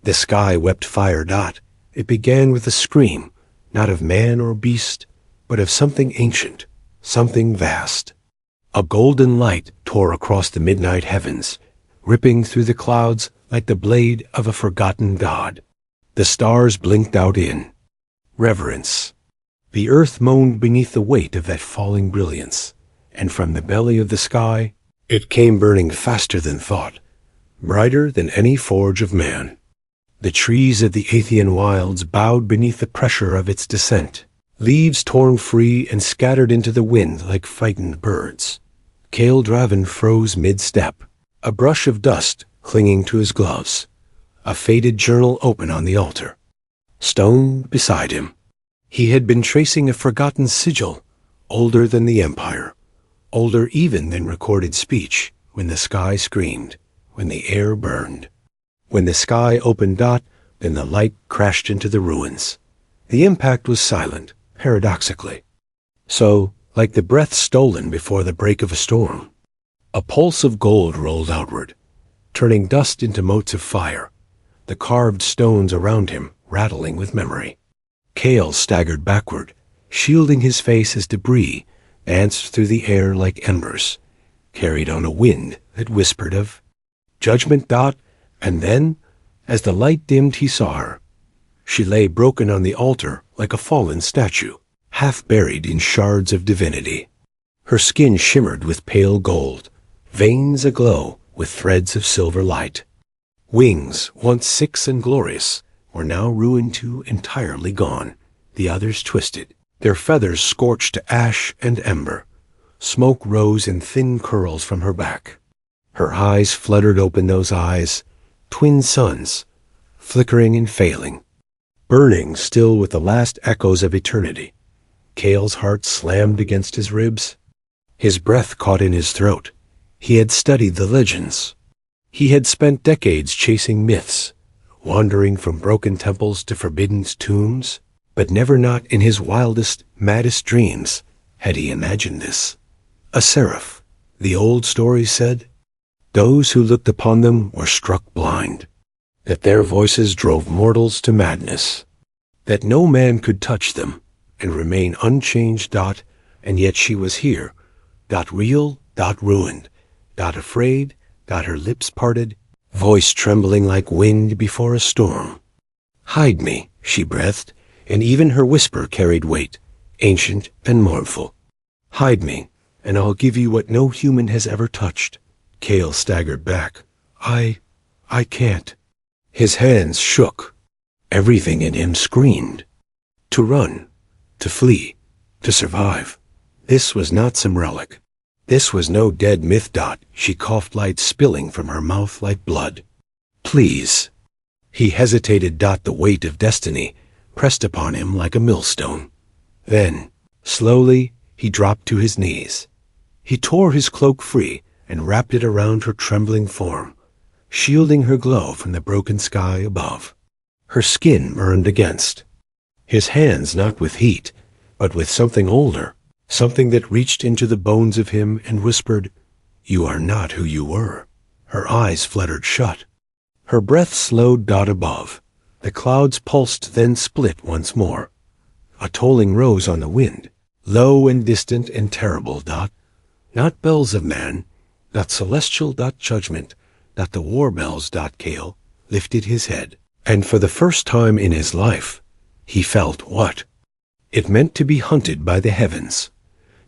The sky wept fire. It began with a scream, not of man or beast, but of something ancient, something vast. A golden light tore across the midnight heavens, ripping through the clouds like the blade of a forgotten god. The stars blinked out in reverence. The earth moaned beneath the weight of that falling brilliance, and from the belly of the sky it came burning faster than thought, brighter than any forge of man. The trees of the Athean wilds bowed beneath the pressure of its descent, leaves torn free and scattered into the wind like frightened birds. Kale Draven froze mid-step, a brush of dust clinging to his gloves, a faded journal open on the altar. Stone beside him. He had been tracing a forgotten sigil, older than the Empire, older even than recorded speech, when the sky screamed, when the air burned. When the sky opened, then the light crashed into the ruins. The impact was silent, paradoxically. So, like the breath stolen before the break of a storm, a pulse of gold rolled outward, turning dust into motes of fire, the carved stones around him rattling with memory. Kale staggered backward, shielding his face as debris danced through the air like embers, carried on a wind that whispered of judgment. And then, as the light dimmed, he saw her. She lay broken on the altar like a fallen statue, half buried in shards of divinity. Her skin shimmered with pale gold, veins aglow with threads of silver light. Wings, once 6 and glorious, were now ruined to entirely gone, the others twisted, their feathers scorched to ash and ember. Smoke rose in thin curls from her back. Her eyes fluttered open, those eyes, twin suns, flickering and failing, burning still with the last echoes of eternity. Kale's heart slammed against his ribs. His breath caught in his throat. He had studied the legends. He had spent decades chasing myths, wandering from broken temples to forbidden tombs, but never, not in his wildest, maddest dreams, had he imagined this. A seraph, the old stories said. Those who looked upon them were struck blind, that their voices drove mortals to madness, that no man could touch them and remain unchanged. And yet she was here, real, ruined, afraid, her lips parted, voice trembling like wind before a storm. Hide me, she breathed, and even her whisper carried weight, ancient and mournful. Hide me, and I'll give you what no human has ever touched. Kale staggered back. I can't. His hands shook. Everything in him screamed. To run, to flee, to survive. This was not some relic. This was no dead myth. She coughed, light spilling from her mouth like blood. Please. He hesitated. The weight of destiny pressed upon him like a millstone. Then, slowly, he dropped to his knees. He tore his cloak free and wrapped it around her trembling form, shielding her glow from the broken sky above. Her skin burned against. His hands not with heat, but with something older, something that reached into the bones of him and whispered, "You are not who you were." Her eyes fluttered shut. Her breath slowed. Above. The clouds pulsed, then split once more. A tolling rose on the wind, low and distant and terrible. Not bells of man, not celestial. Judgment, not the war bells. Kale lifted his head, and for the first time in his life, he felt what it meant to be hunted by the heavens.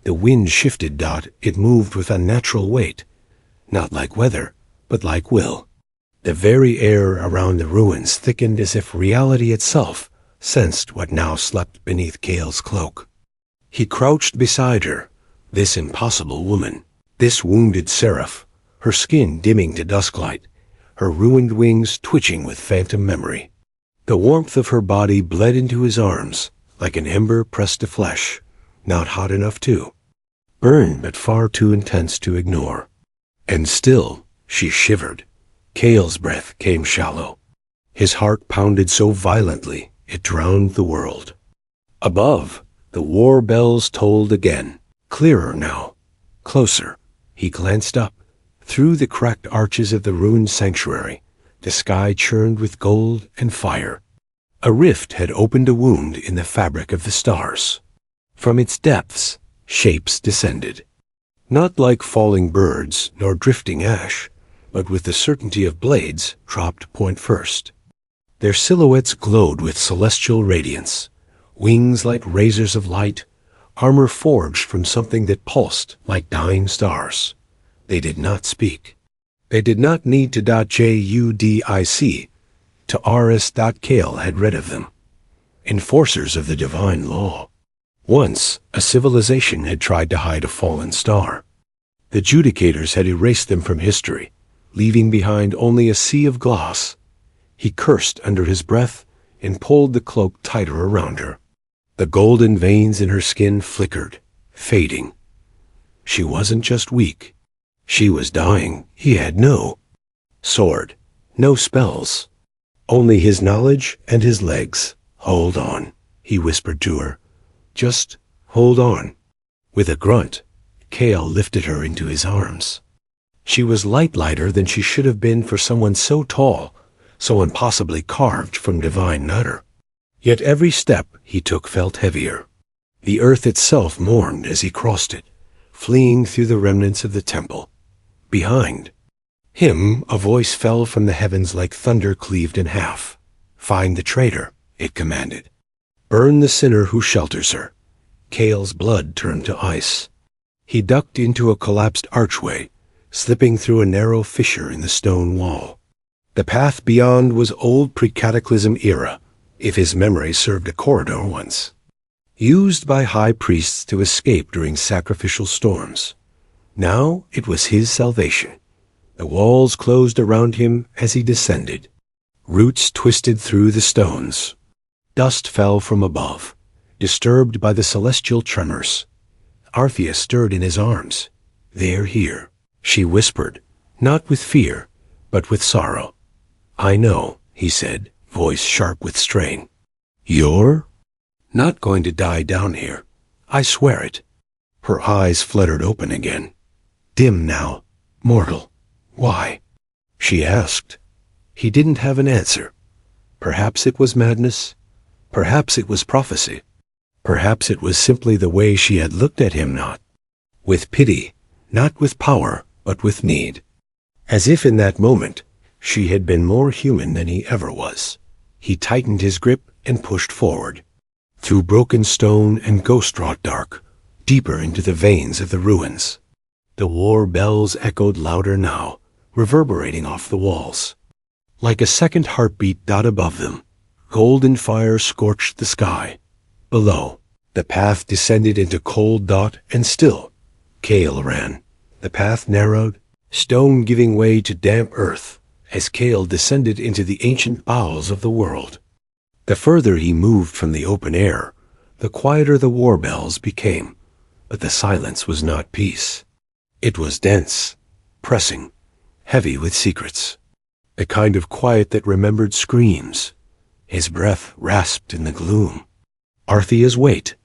The wind shifted. It moved with unnatural weight, not like weather, but like will. The very air around the ruins thickened as if reality itself sensed what now slept beneath Kale's cloak. He crouched beside her, this impossible woman, this wounded seraph, her skin dimming to dusklight, her ruined wings twitching with phantom memory. The warmth of her body bled into his arms, like an ember pressed to flesh, not hot enough to burn, but far too intense to ignore. And still, she shivered. Kale's breath came shallow. His heart pounded so violently it drowned the world. Above, the war bells tolled again, clearer now, closer. He glanced up, through the cracked arches of the ruined sanctuary, The sky churned with gold and fire. A rift had opened a wound in the fabric of the stars. From its depths, shapes descended. Not like falling birds nor drifting ash, but with the certainty of blades dropped point first. Their silhouettes glowed with celestial radiance, wings like razors of light, armor forged from something that pulsed like dying stars. They did not speak. They did not need to .judic to rs.kale had read of them. Enforcers of the divine law. Once, a civilization had tried to hide a fallen star. The judicators had erased them from history, leaving behind only a sea of glass. He cursed under his breath and pulled the cloak tighter around her. The golden veins in her skin flickered, fading. She wasn't just weak. She was dying. He had no sword, no spells, only his knowledge and his legs. "Hold on," he whispered to her. "Just hold on." With a grunt, Kale lifted her into his arms. She was lighter than she should have been for someone so tall, so impossibly carved from divine matter. Yet every step he took felt heavier. The earth itself mourned as he crossed it, fleeing through the remnants of the temple. Behind him, a voice fell from the heavens like thunder cleaved in half. "Find the traitor," it commanded. "Burn the sinner who shelters her." Kale's blood turned to ice. He ducked into a collapsed archway, slipping through a narrow fissure in the stone wall. The path beyond was old pre-cataclysm era, if his memory served a corridor once, used by high priests to escape during sacrificial storms. Now it was his salvation. The walls closed around him as he descended. Roots twisted through the stones. Dust fell from above, disturbed by the celestial tremors. Arthea stirred in his arms. "They're here," she whispered, not with fear, but with sorrow. "I know," he said, voice sharp with strain. "You're not going to die down here. I swear it." Her eyes fluttered open again. Dim now, mortal. "Why?" she asked. He didn't have an answer. Perhaps it was madness. Perhaps it was prophecy. Perhaps it was simply the way she had looked at him, not with pity, not with power, but with need. As if in that moment, she had been more human than he ever was. He tightened his grip and pushed forward, through broken stone and ghost-wrought dark, deeper into the veins of the ruins. The war bells echoed louder now, reverberating off the walls. Like a second heartbeat dot above them, golden fire scorched the sky. Below, the path descended into cold dot and still. Kale ran. The path narrowed, stone giving way to damp earth, as Kale descended into the ancient bowels of the world. The further he moved from the open air, the quieter the war bells became, but the silence was not peace. It was dense, pressing, heavy with secrets, a kind of quiet that remembered screams. His breath rasped in the gloom. Arthea's weight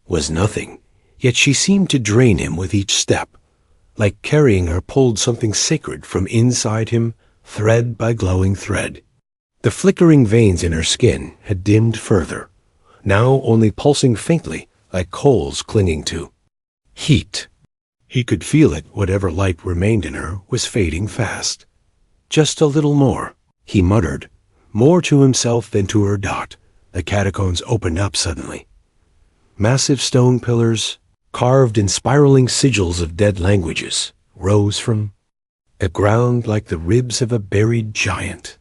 was nothing, yet she seemed to drain him with each step, like carrying her pulled something sacred from inside him, thread by glowing thread. The flickering veins in her skin had dimmed further, now only pulsing faintly like coals clinging to heat. He could feel it, whatever light remained in her was fading fast. "Just a little more," he muttered, more to himself than to her. The catacombs opened up suddenly. Massive stone pillars, carved in spiraling sigils of dead languages, rose from the ground like the ribs of a buried giant.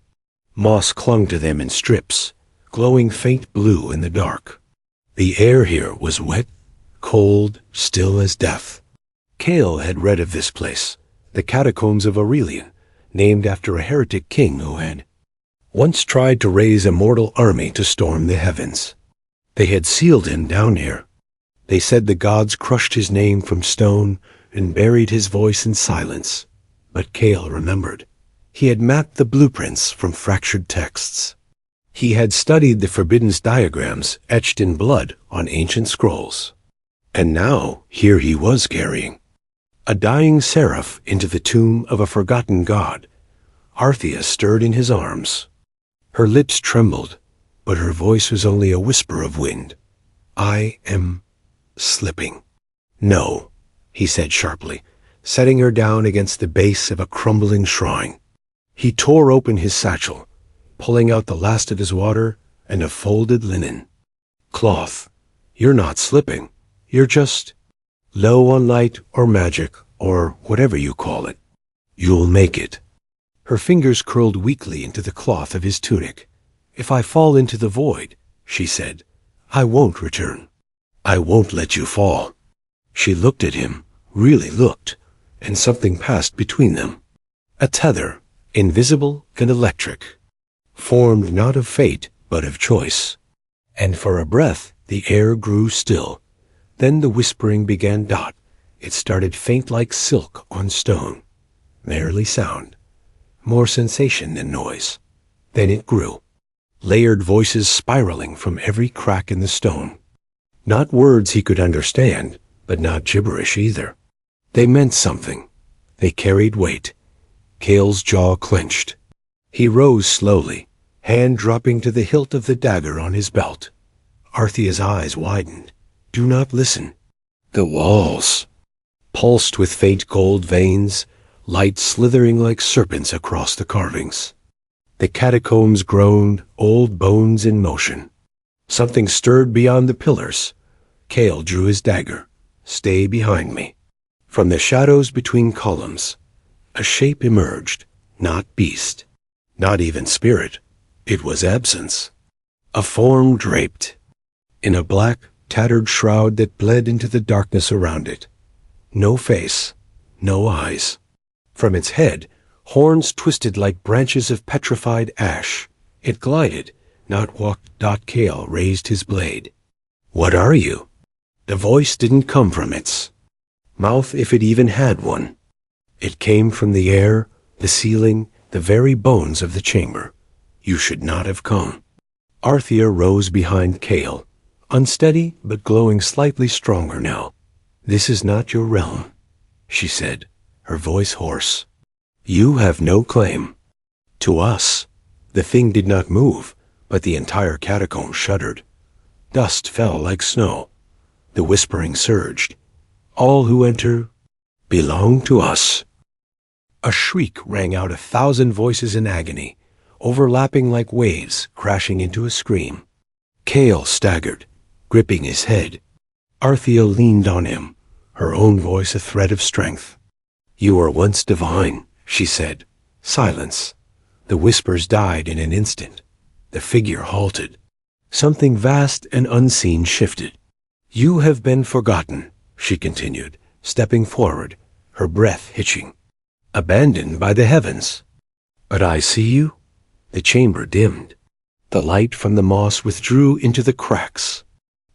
Moss clung to them in strips, glowing faint blue in the dark. The air here was wet, cold, still as death. Kale had read of this place, the catacombs of Aurelian, named after a heretic king who had once tried to raise a mortal army to storm the heavens. They had sealed him down here. They said the gods crushed his name from stone and buried his voice in silence. But Kale remembered. He had mapped the blueprints from fractured texts. He had studied the forbidden diagrams etched in blood on ancient scrolls. And now, here he was carrying a dying seraph into the tomb of a forgotten god. Arthea stirred in his arms. Her lips trembled, but her voice was only a whisper of wind. I am slipping. No, he said sharply, setting her down against the base of a crumbling shrine. He tore open his satchel, pulling out the last of his water and a folded linen. Cloth, you're not slipping. You're just low on light or magic or whatever you call it. You'll make it. Her fingers curled weakly into the cloth of his tunic. If I fall into the void, she said, I won't return. I won't let you fall. She looked at him, really looked, and something passed between them. A tether, invisible and electric, formed not of fate, but of choice. And for a breath, the air grew still. Then the whispering began. It started faint like silk on stone. Barely sound. More sensation than noise. Then it grew. Layered voices spiraling from every crack in the stone. Not words he could understand, but not gibberish either. They meant something. They carried weight. Cale's jaw clenched. He rose slowly, hand dropping to the hilt of the dagger on his belt. Arthea's eyes widened. Do not listen. The walls pulsed with faint gold veins, light slithering like serpents across the carvings. The catacombs groaned, old bones in motion. Something stirred beyond the pillars. Cale drew his dagger. Stay behind me. From the shadows between columns, a shape emerged, not beast, not even spirit. It was absence. A form draped in a black, tattered shroud that bled into the darkness around it. No face, no eyes. From its head, horns twisted like branches of petrified ash. It glided, not walked. Cale raised his blade. What are you? The voice didn't come from its mouth, if it even had one. It came from the air, the ceiling, the very bones of the chamber. You should not have come. Arthea rose behind Cale, unsteady but glowing slightly stronger now. This is not your realm, she said, her voice hoarse. You have no claim. To us. The thing did not move, but the entire catacomb shuddered. Dust fell like snow. The whispering surged. All who enter belong to us. A shriek rang out, 1,000 voices in agony, overlapping like waves, crashing into a scream. Cale staggered, gripping his head. Arthea leaned on him, her own voice a thread of strength. You were once divine, she said. Silence. The whispers died in an instant. The figure halted. Something vast and unseen shifted. You have been forgotten, she continued, stepping forward, her breath hitching. Abandoned by the heavens. But I see you. The chamber dimmed. The light from the moss withdrew into the cracks.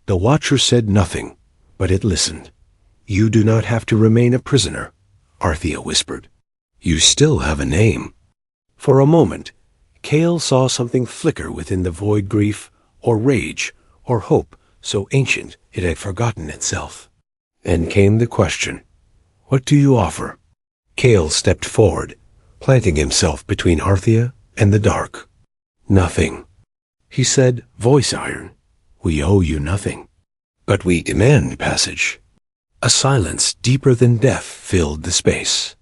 The watcher said nothing, but it listened. You do not have to remain a prisoner, Arthea whispered. You still have a name. For a moment, Cale saw something flicker within the void, grief, or rage, or hope, so ancient it had forgotten itself. Then came the question, what do you offer? Cale stepped forward, planting himself between Arthea and the dark. Nothing, he said, voice iron. We owe you nothing. But we demand passage. A silence deeper than death filled the space.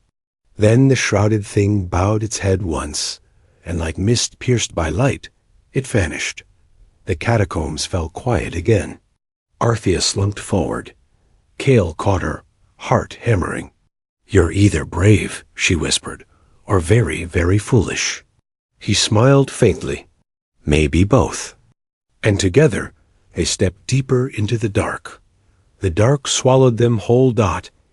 Then the shrouded thing bowed its head once, and like mist pierced by light, it vanished. The catacombs fell quiet again. Arthea slumped forward. Cale caught her, heart hammering. You're either brave, she whispered, or very, very foolish. He smiled faintly. Maybe both. And together, they stepped deeper into the dark. The dark swallowed them whole.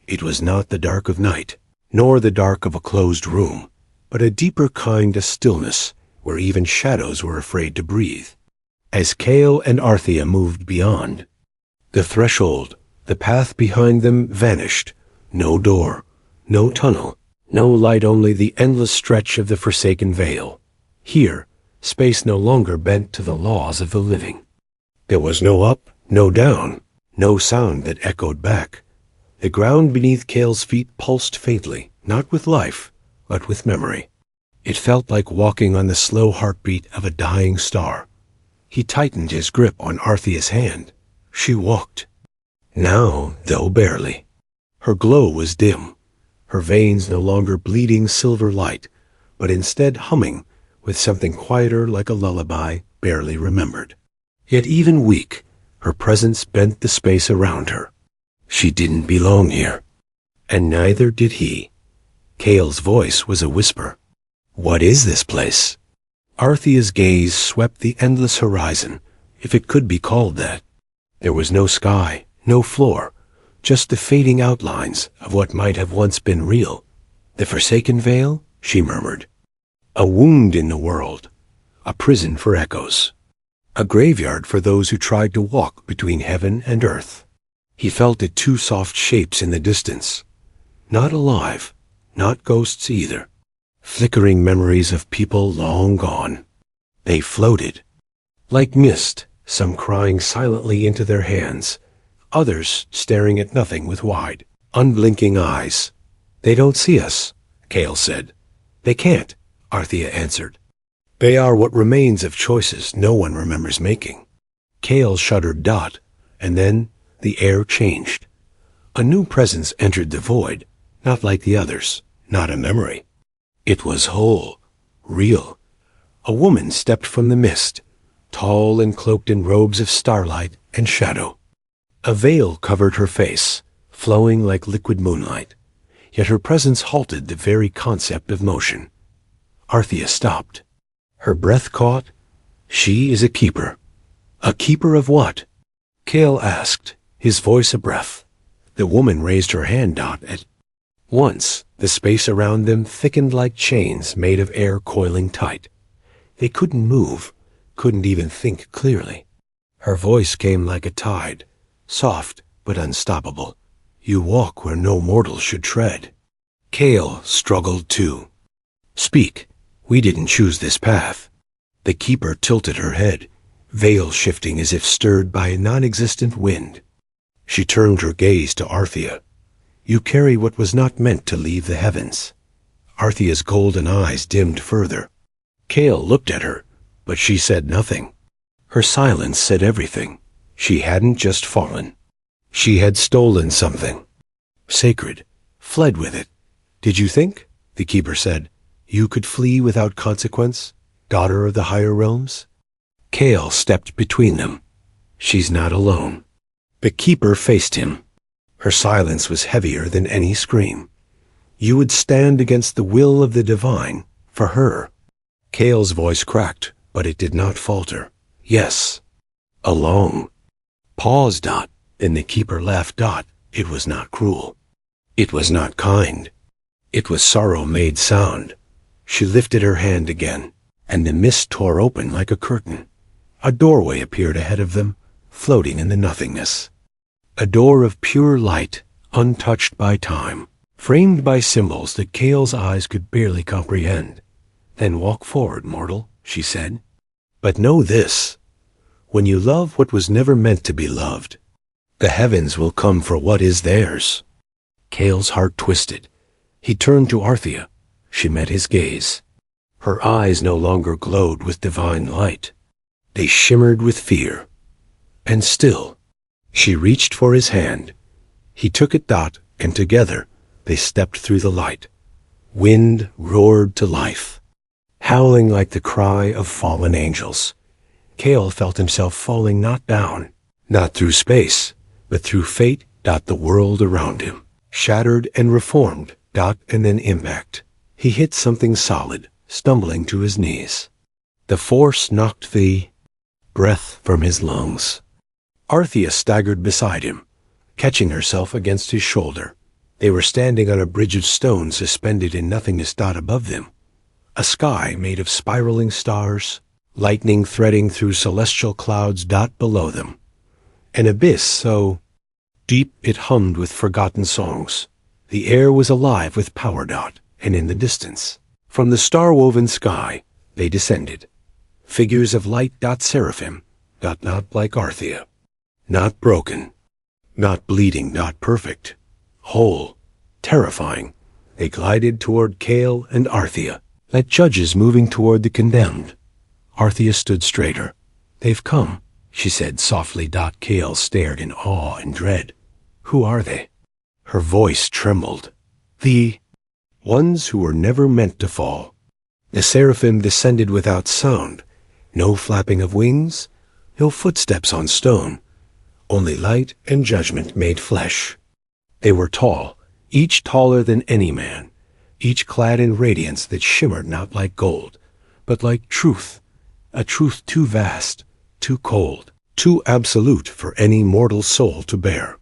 It was not the dark of night, nor the dark of a closed room, but a deeper kind of stillness where even shadows were afraid to breathe. As Cale and Arthea moved beyond, the threshold, the path behind them vanished. No door, no tunnel, no light, only the endless stretch of the forsaken veil. Here, space no longer bent to the laws of the living. There was no up, no down, no sound that echoed back. The ground beneath Cale's feet pulsed faintly, not with life, but with memory. It felt like walking on the slow heartbeat of a dying star. He tightened his grip on Arthea's hand. She walked. Now, though barely. Her glow was dim, her veins no longer bleeding silver light, but instead humming with something quieter like a lullaby barely remembered. Yet even weak, her presence bent the space around her. She didn't belong here. And neither did he. Kale's voice was a whisper. What is this place? Arthea's gaze swept the endless horizon, if it could be called that. There was no sky, no floor, just the fading outlines of what might have once been real. The Forsaken Vale, she murmured. A wound in the world, a prison for echoes, a graveyard for those who tried to walk between heaven and earth. He felt it two soft shapes in the distance. Not alive, not ghosts either. Flickering memories of people long gone. They floated. Like mist, some crying silently into their hands, others staring at nothing with wide, unblinking eyes. They don't see us, Kale said. They can't, Arthea answered. They are what remains of choices no one remembers making. Kale shuddered. And then the air changed. A new presence entered the void, not like the others, not a memory. It was whole, real. A woman stepped from the mist, tall and cloaked in robes of starlight and shadow. A veil covered her face, flowing like liquid moonlight, yet her presence halted the very concept of motion. Arthea stopped. Her breath caught. She is a keeper. A keeper of what? Kale asked, his voice a breath. The woman raised her hand. At once, the space around them thickened like chains made of air coiling tight. They couldn't move, couldn't even think clearly. Her voice came like a tide, soft but unstoppable. You walk where no mortal should tread. Kale struggled too. Speak. We didn't choose this path. The keeper tilted her head, veil shifting as if stirred by a non-existent wind. She turned her gaze to Arthea. You carry what was not meant to leave the heavens. Arthea's golden eyes dimmed further. Kale looked at her, but she said nothing. Her silence said everything. She hadn't just fallen. She had stolen something. Sacred. Fled with it. Did you think, the keeper said, you could flee without consequence, daughter of the higher realms? Kale stepped between them. She's not alone. The keeper faced him. Her silence was heavier than any scream. You would stand against the will of the divine, for her. Kale's voice cracked, but it did not falter. Yes. Alone. Pause. Then the keeper laughed. It was not cruel. It was not kind. It was sorrow made sound. She lifted her hand again, and the mist tore open like a curtain. A doorway appeared ahead of them, floating in the nothingness. A door of pure light, untouched by time, framed by symbols that Kale's eyes could barely comprehend. Then walk forward, mortal, she said. But know this. When you love what was never meant to be loved, the heavens will come for what is theirs. Kale's heart twisted. He turned to Arthea. She met his gaze. Her eyes no longer glowed with divine light. They shimmered with fear. And still, she reached for his hand. He took it. And together they stepped through the light. Wind roared to life, howling like the cry of fallen angels. Kale felt himself falling not down, not through space, but through fate. The world around him, shattered and reformed. And then impact. He hit something solid, stumbling to his knees. The force knocked the breath from his lungs. Arthea staggered beside him, catching herself against his shoulder. They were standing on a bridge of stone suspended in nothingness. Above them, a sky made of spiraling stars, lightning threading through celestial clouds. Below them, an abyss so deep it hummed with forgotten songs. The air was alive with power. And in the distance, from the star-woven sky, they descended. Figures of light. Seraphim. Not like Arthea. Not broken. Not bleeding. Perfect. Whole. Terrifying. They glided toward Kale and Arthea. like judges moving toward the condemned. Arthea stood straighter. "They've come," she said softly. Kale stared in awe and dread. "Who are they?" Her voice trembled. "The ones who were never meant to fall." The Seraphim descended without sound. No flapping of wings, no footsteps on stone. Only light and judgment made flesh. They were tall, each taller than any man, each clad in radiance that shimmered not like gold, but like truth, a truth too vast, too cold, too absolute for any mortal soul to bear.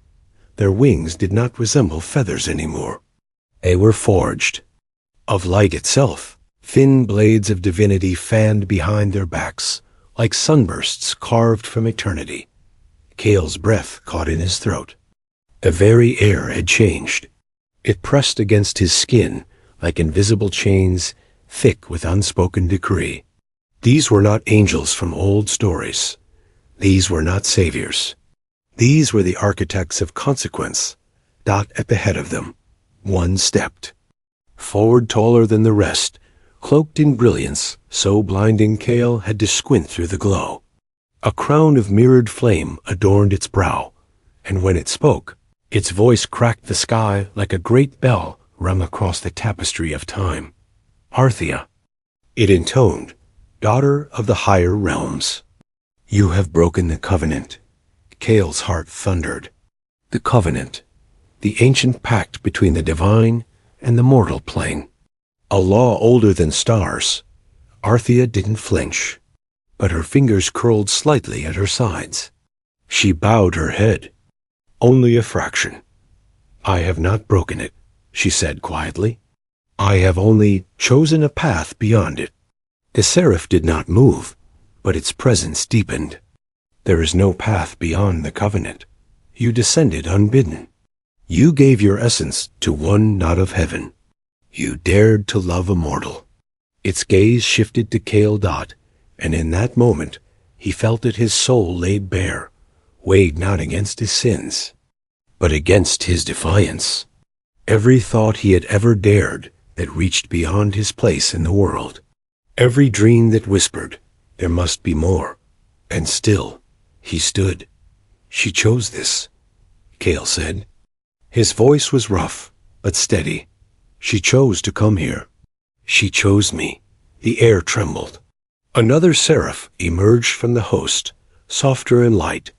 Their wings did not resemble feathers anymore. They were forged of light itself. Thin blades of divinity fanned behind their backs, like sunbursts carved from eternity. Kale's breath caught in his throat. The very air had changed. It pressed against his skin like invisible chains, thick with unspoken decree. These were not angels from old stories. These were not saviors. These were the architects of consequence. At the head of them, one stepped forward, taller than the rest, cloaked in brilliance so blinding Kale had to squint through the glow. A crown of mirrored flame adorned its brow, and when it spoke, its voice cracked the sky like a great bell rung across the tapestry of time. "Arthea," it intoned, "daughter of the higher realms. You have broken the covenant." Kale's heart thundered. The covenant, the ancient pact between the divine and the mortal plane. A law older than stars. Arthea didn't flinch, but her fingers curled slightly at her sides. She bowed her head. "Only a fraction. I have not broken it," she said quietly. "I have only chosen a path beyond it." The seraph did not move, but its presence deepened. "There is no path beyond the covenant. You descended unbidden. You gave your essence to one not of heaven. You dared to love a mortal." Its gaze shifted to Kale, and in that moment he felt that his soul laid bare, weighed not against his sins, but against his defiance. Every thought he had ever dared that reached beyond his place in the world. Every dream that whispered, there must be more. And still, he stood. "She chose this," Kale said. His voice was rough, but steady. "She chose to come here. She chose me." The air trembled. Another seraph emerged from the host, softer and light,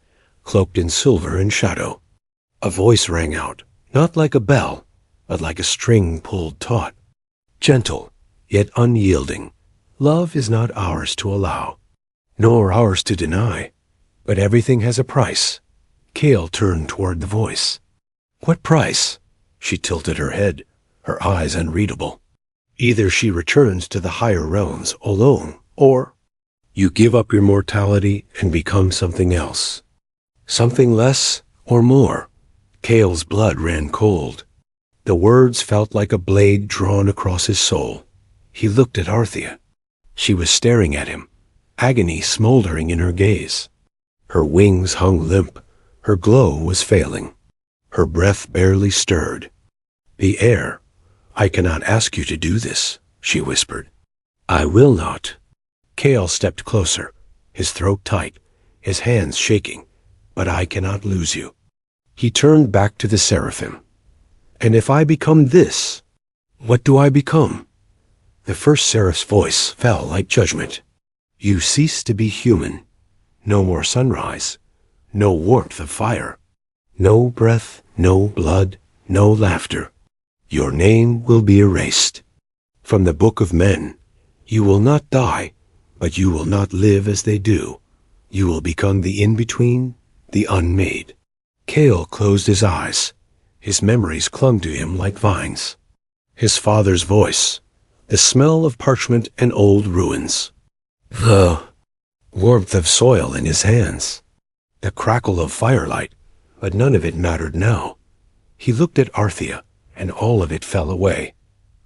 cloaked in silver and shadow. A voice rang out, not like a bell, but like a string pulled taut. Gentle, yet unyielding. "Love is not ours to allow, nor ours to deny, but everything has a price." Kale turned toward the voice. "What price?" She tilted her head, her eyes unreadable. "Either she returns to the higher realms alone, or you give up your mortality and become something else. Something less or more." Kale's blood ran cold. The words felt like a blade drawn across his soul. He looked at Arthea. She was staring at him, agony smoldering in her gaze. Her wings hung limp, her glow was failing. Her breath barely stirred. "The air, I cannot ask you to do this," she whispered. "I will not." Kale stepped closer, his throat tight, his hands shaking. "But I cannot lose you." He turned back to the Seraphim. "And if I become this, what do I become?" The first seraph's voice fell like judgment. "You cease to be human. No more sunrise, no warmth of fire, no breath, no blood, no laughter. Your name will be erased from the book of men. You will not die, but you will not live as they do. You will become the in-between, the unmade." Kale closed his eyes. His memories clung to him like vines. His father's voice, the smell of parchment and old ruins, the warmth of soil in his hands, the crackle of firelight, but none of it mattered now. He looked at Arthea, and all of it fell away.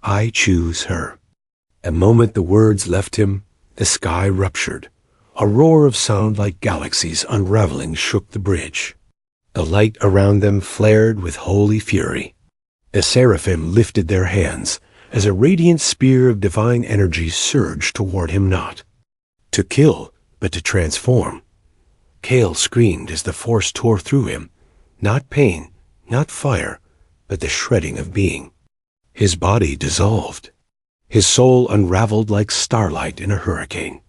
"I choose her." The moment the words left him, the sky ruptured. A roar of sound like galaxies unraveling shook the bridge. The light around them flared with holy fury. The Seraphim lifted their hands, as a radiant spear of divine energy surged toward him, not to kill, but to transform. Kale screamed as the force tore through him, not pain, not fire, but the shredding of being. His body dissolved. His soul unraveled like starlight in a hurricane.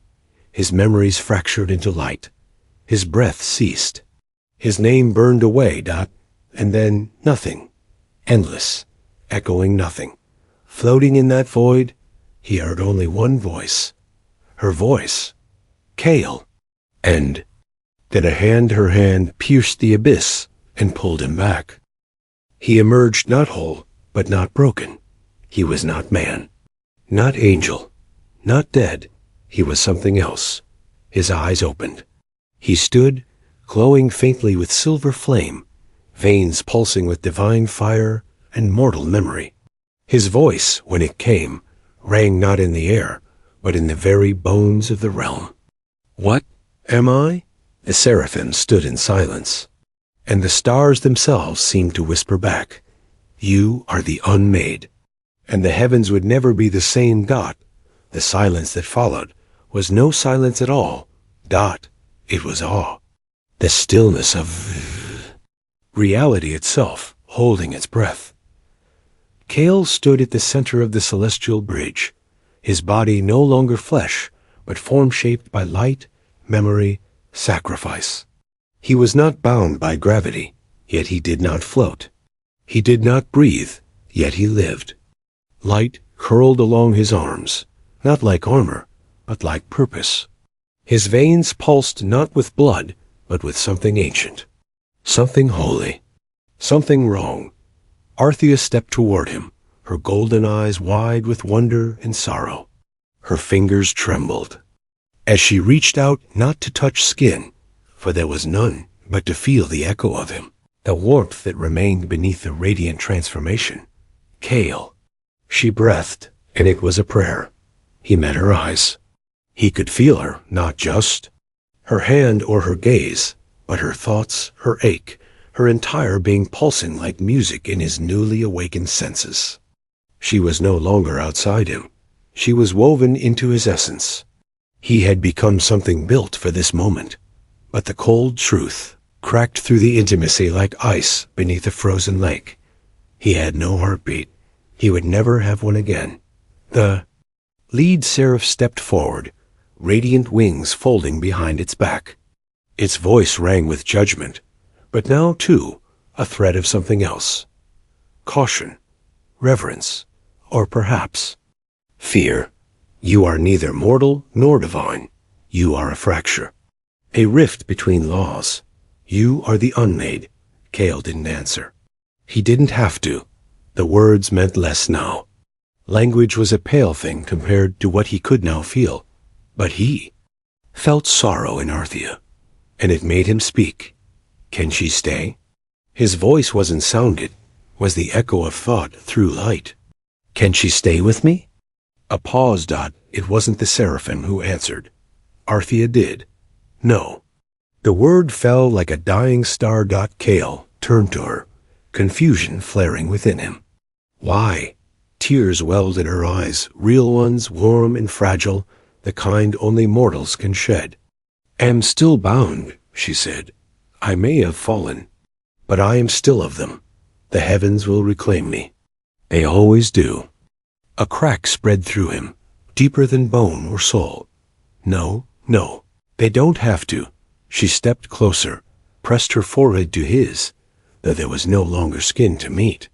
His memories fractured into light. His breath ceased. His name burned away, and then nothing. Endless, echoing nothing. Floating in that void, he heard only one voice. Her voice. Kale. And then her hand pierced the abyss and pulled him back. He emerged not whole, but not broken. He was not man, not angel, not dead. He was something else. His eyes opened. He stood, glowing faintly with silver flame, veins pulsing with divine fire and mortal memory. His voice, when it came, rang not in the air, but in the very bones of the realm. What am I? The Seraphim stood in silence, and the stars themselves seemed to whisper back, You are the unmade. And the heavens would never be the same. The silence that followed was no silence at all. It was awe. The stillness of reality itself, holding its breath. Kale stood at the center of the celestial bridge, his body no longer flesh, but form shaped by light, memory, sacrifice. He was not bound by gravity, yet he did not float. He did not breathe, yet he lived. Light curled along his arms, not like armor, but like purpose. His veins pulsed not with blood, but with something ancient, something holy, something wrong. Arthea stepped toward him, her golden eyes wide with wonder and sorrow. Her fingers trembled. As she reached out not to touch skin, for there was none, but to feel the echo of him, the warmth that remained beneath the radiant transformation. Kale. She breathed, and it was a prayer. He met her eyes. He could feel her, not just her hand or her gaze, but her thoughts, her ache, her entire being pulsing like music in his newly awakened senses. She was no longer outside him. She was woven into his essence. He had become something built for this moment. But the cold truth cracked through the intimacy like ice beneath a frozen lake. He had no heartbeat. He would never have one again. The lead seraph stepped forward, radiant wings folding behind its back. Its voice rang with judgment, but now, too, a thread of something else. Caution, reverence, or perhaps fear. You are neither mortal nor divine. You are a fracture, a rift between laws. You are the unmade. Kale didn't answer. He didn't have to. The words meant less now. Language was a pale thing compared to what he could now feel. But he felt sorrow in Arthea, and it made him speak. Can she stay? His voice wasn't sounded, was the echo of thought through light. Can she stay with me? A pause. It wasn't the Seraphim who answered. Arthea did. No. The word fell like a dying star. Kale turned to her, confusion flaring within him. Why? Tears welled in her eyes, real ones, warm and fragile, the kind only mortals can shed. Am still bound, she said. I may have fallen, but I am still of them. The heavens will reclaim me. They always do. A crack spread through him, deeper than bone or soul. No, they don't have to. She stepped closer, pressed her forehead to his, though there was no longer skin to meet.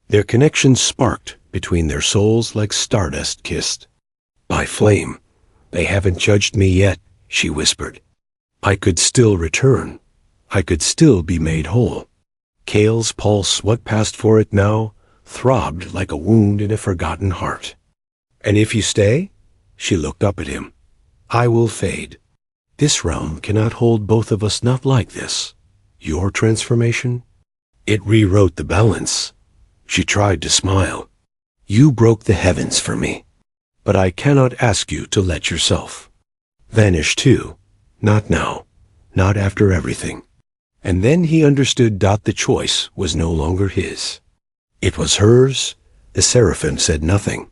Their connection sparked between their souls like stardust kissed. By flame. They haven't judged me yet, she whispered. I could still return. I could still be made whole. Kale's pulse, what passed for it now, throbbed like a wound in a forgotten heart. And if you stay? She looked up at him. I will fade. This realm cannot hold both of us, not like this. Your transformation? It rewrote the balance. She tried to smile. You broke the heavens for me. But I cannot ask you to let yourself vanish too. Not now. Not after everything. And then he understood. The choice was no longer his. It was hers. The Seraphim said nothing.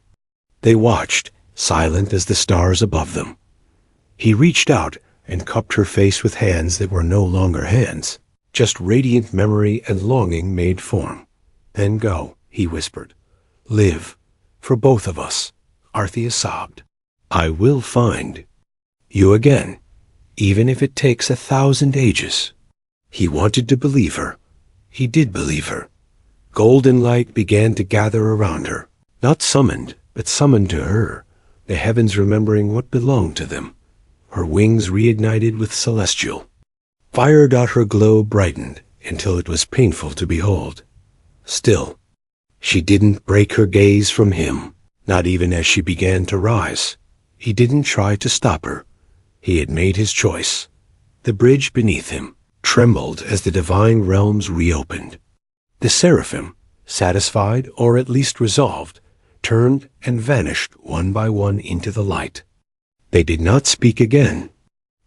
They watched, silent as the stars above them. He reached out and cupped her face with hands that were no longer hands, just radiant memory and longing made form. "Then go," he whispered. "Live, for both of us," Arthea sobbed. "I will find you again, even if it takes 1,000 ages." He wanted to believe her. He did believe her. Golden light began to gather around her, not summoned, but summoned to her, the heavens remembering what belonged to them. Her wings reignited with celestial. Fire. Her glow brightened until it was painful to behold. Still, she didn't break her gaze from him, not even as she began to rise. He didn't try to stop her. He had made his choice. The bridge beneath him trembled as the divine realms reopened. The Seraphim, satisfied or at least resolved, turned and vanished one by one into the light. They did not speak again.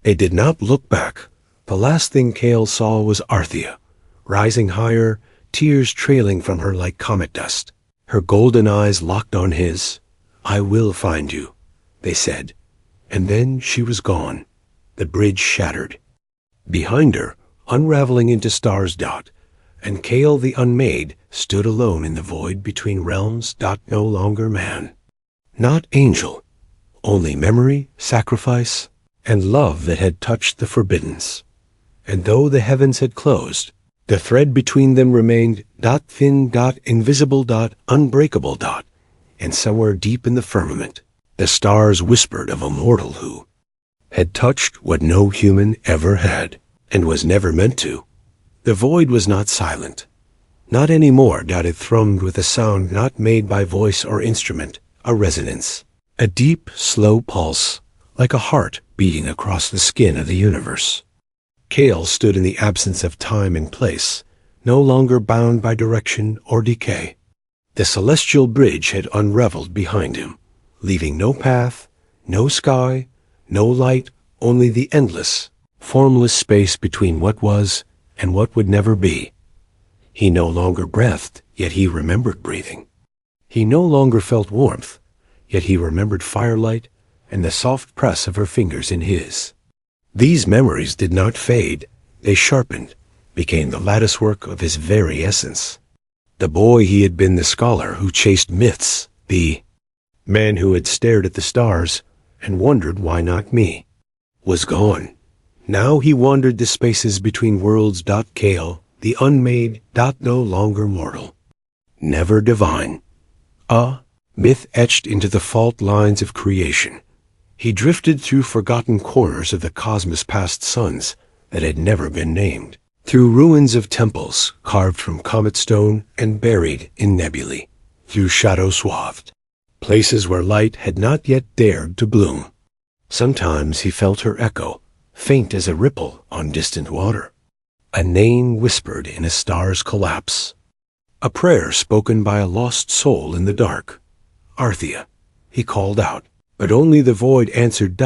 They did not look back. The last thing Cale saw was Arthea, rising higher, tears trailing from her like comet dust. Her golden eyes locked on his. "I will find you," they said. And then she was gone. The bridge shattered. Behind her, unraveling into stars. And Cale the Unmade stood alone in the void between realms. No longer man. Not angel. Only memory, sacrifice, and love that had touched the forbiddens. And though the heavens had closed, the thread between them remained. Thin. Invisible. Unbreakable. And somewhere deep in the firmament, the stars whispered of a mortal who had touched what no human ever had, and was never meant to. The void was not silent. Not any more. It thrummed with a sound not made by voice or instrument, a resonance, a deep, slow pulse, like a heart beating across the skin of the universe. Cale stood in the absence of time and place, no longer bound by direction or decay. The celestial bridge had unraveled behind him, leaving no path, no sky, no light, only the endless, formless space between what was and what would never be. He no longer breathed, yet he remembered breathing. He no longer felt warmth, yet he remembered firelight and the soft press of her fingers in his. These memories did not fade. They sharpened, became the latticework of his very essence. The boy he had been, the scholar who chased myths, the man who had stared at the stars and wondered why not me, was gone. Now he wandered the spaces between worlds. Cale, the Unmade. No longer mortal. Never divine. A myth etched into the fault lines of creation. He drifted through forgotten corners of the cosmos past suns that had never been named, through ruins of temples carved from comet stone and buried in nebulae, through shadow swathed, places where light had not yet dared to bloom. Sometimes he felt her echo, faint as a ripple on distant water, a name whispered in a star's collapse, a prayer spoken by a lost soul in the dark. "Arthea," he called out, but only the void answered.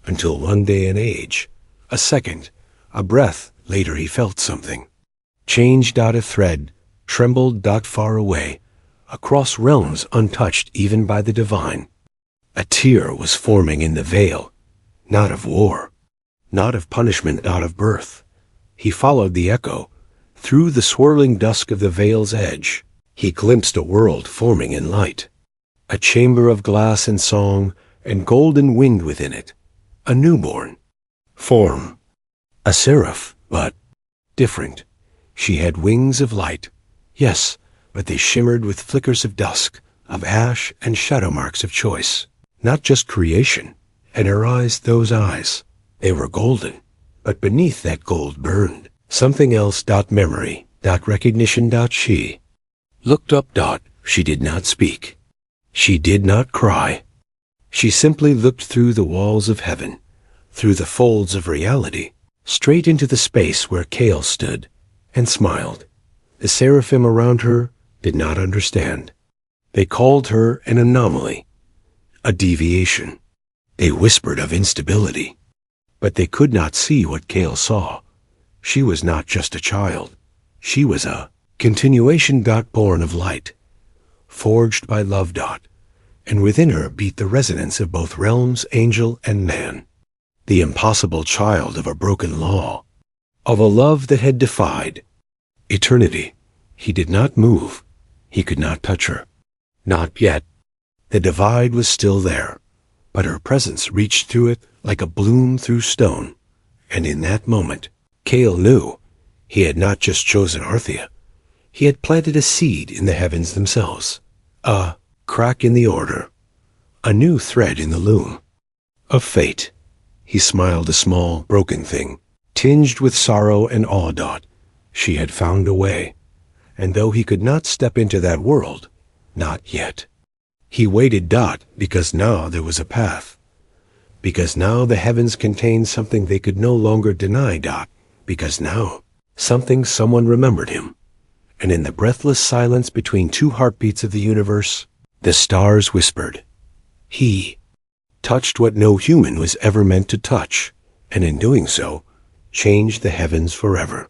Until one day an age, a second, a breath later he felt something. Changed. A thread, trembled. Far away, across realms untouched even by the divine. A tear was forming in the veil, not of war, not of punishment, not of birth. He followed the echo. Through the swirling dusk of the veil's edge, he glimpsed a world forming in light. A chamber of glass and song, and golden wind within it. A newborn. Form. A seraph, but different. She had wings of light. Yes, but they shimmered with flickers of dusk, of ash and shadow marks of choice. Not just creation. And her eyes, those eyes, they were golden. But beneath that gold burned something else. Memory. Recognition. She looked up. She did not speak. She did not cry. She simply looked through the walls of heaven, through the folds of reality, straight into the space where Cale stood, and smiled. The seraphim around her did not understand. They called her an anomaly, a deviation. They whispered of instability, but they could not see what Cale saw. She was not just a child. She was a continuation. Born of light, forged by love. and within her beat the resonance of both realms, angel and man. The impossible child of a broken law, of a love that had defied eternity. He did not move. He could not touch her. Not yet. The divide was still there, but her presence reached through it like a bloom through stone. And in that moment, Cale knew he had not just chosen Arthea. He had planted a seed in the heavens themselves. A crack in the order. A new thread in the loom. Of fate. He smiled, a small, broken thing, tinged with sorrow and awe. She had found a way. And though he could not step into that world, not yet. He waited, because now there was a path. Because now the heavens contained something they could no longer deny, because now someone remembered him. And in the breathless silence between two heartbeats of the universe, the stars whispered. He touched what no human was ever meant to touch, and in doing so, changed the heavens forever.